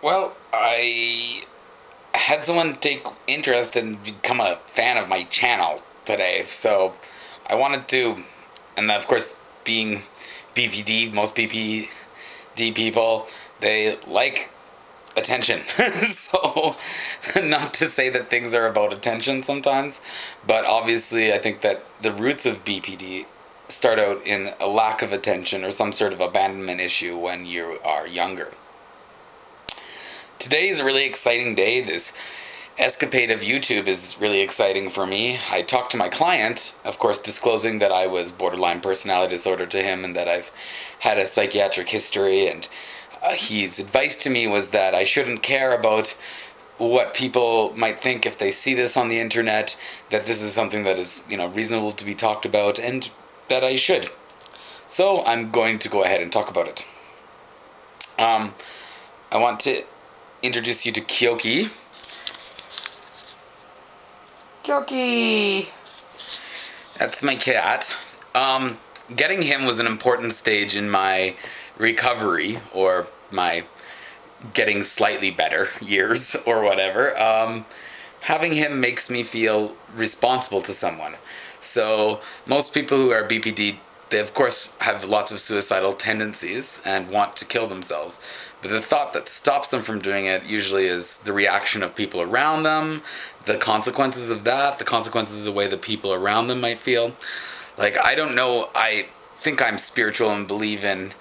Well, I had someone take interest and become a fan of my channel today, so I wanted to, and of course, being BPD, most BPD people, they like attention. So, not to say that things are about attention sometimes, but obviously, I think that the roots of BPD start out in a lack of attention or some sort of abandonment issue when you are younger. Today is a really exciting day. This escapade of YouTube is really exciting for me. I talked to my client, of course, disclosing that I was borderline personality disorder to him and that I've had a psychiatric history. And his advice to me was that I shouldn't care about what people might think if they see this on the internet, that this is something that is, reasonable to be talked about, and that I should. So I'm going to go ahead and talk about it. I want to introduce you to Kyoki. Kyoki! That's my cat. Getting him was an important stage in my recovery, or my getting slightly better years, or whatever. Having him makes me feel responsible to someone. So most people who are BPD, they of course have lots of suicidal tendencies and want to kill themselves. But the thought that stops them from doing it usually is the reaction of people around them, the consequences of that, the consequences of the way the people around them might feel. Like, I don't know, I think I'm spiritual and believe in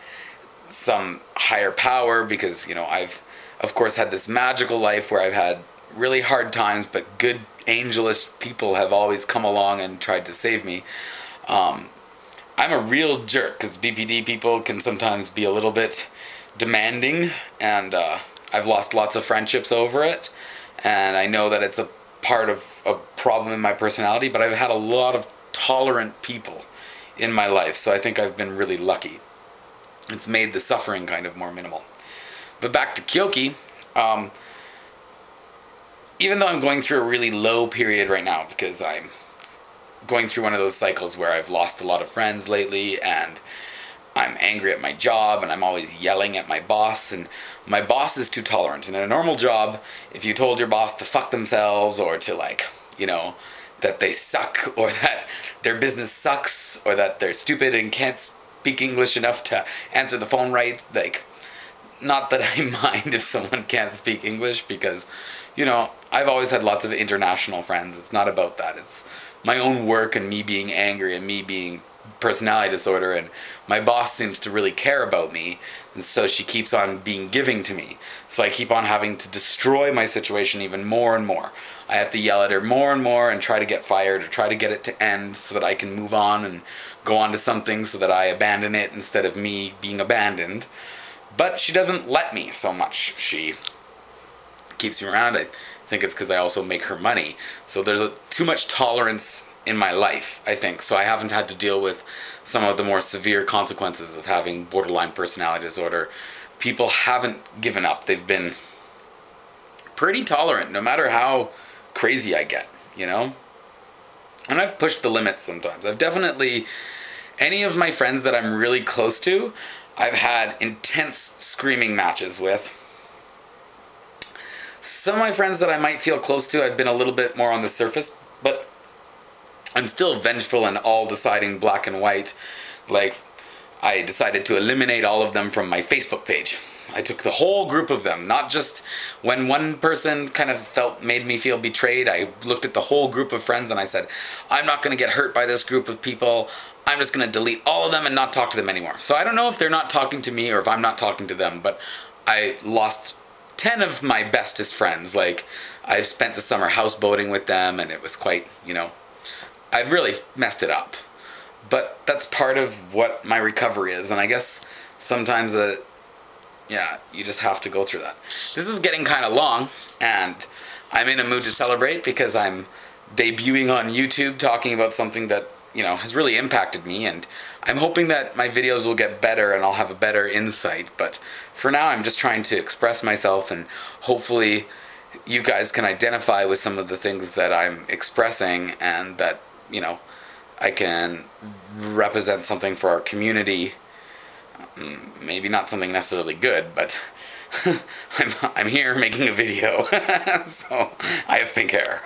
some higher power because, I've of course had this magical life where I've had really hard times, but good angelish people have always come along and tried to save me. I'm a real jerk because BPD people can sometimes be a little bit demanding, and I've lost lots of friendships over it, and I know that it's a part of a problem in my personality, but I've had a lot of tolerant people in my life, so I think I've been really lucky. It's made the suffering kind of more minimal. But back to Kyoki, even though I'm going through a really low period right now because I'm going through one of those cycles where I've lost a lot of friends lately, and I'm angry at my job, and I'm always yelling at my boss, and my boss is too tolerant. And in a normal job, if you told your boss to fuck themselves, or to that they suck, or that their business sucks, or that they're stupid and can't speak English enough to answer the phone right, not that I mind if someone can't speak English, because, I've always had lots of international friends. It's not about that. It's my own work and me being angry and me being personality disorder, and my boss seems to really care about me, and so she keeps on being giving to me. So I keep on having to destroy my situation even more and more. I have to yell at her more and more and try to get fired or try to get it to end so that I can move on and go on to something so that I abandon it instead of me being abandoned. But she doesn't let me so much. She keeps me around. I think it's because I also make her money. So there's too much tolerance in my life, I think. So I haven't had to deal with some of the more severe consequences of having borderline personality disorder. People haven't given up. They've been pretty tolerant, no matter how crazy I get, And I've pushed the limits sometimes. I've definitely, any of my friends that I'm really close to, I've had intense screaming matches with. Some of my friends that I might feel close to, I've been a little bit more on the surface, but I'm still vengeful and all deciding black and white. Like, I decided to eliminate all of them from my Facebook page. I took the whole group of them, not just when one person kind of made me feel betrayed. I looked at the whole group of friends and I said, I'm not going to get hurt by this group of people. I'm just going to delete all of them and not talk to them anymore. So I don't know if they're not talking to me or if I'm not talking to them, but I lost 10 of my bestest friends. Like, I've spent the summer houseboating with them, and it was quite, I've really messed it up. But that's part of what my recovery is, and I guess sometimes, you just have to go through that. This is getting kind of long, and I'm in a mood to celebrate because I'm debuting on YouTube talking about something that, has really impacted me, and I'm hoping that my videos will get better and I'll have a better insight. But for now, I'm just trying to express myself, and hopefully you guys can identify with some of the things that I'm expressing, and that, I can represent something for our community Maybe not something necessarily good, but I'm here making a video, so I have pink hair.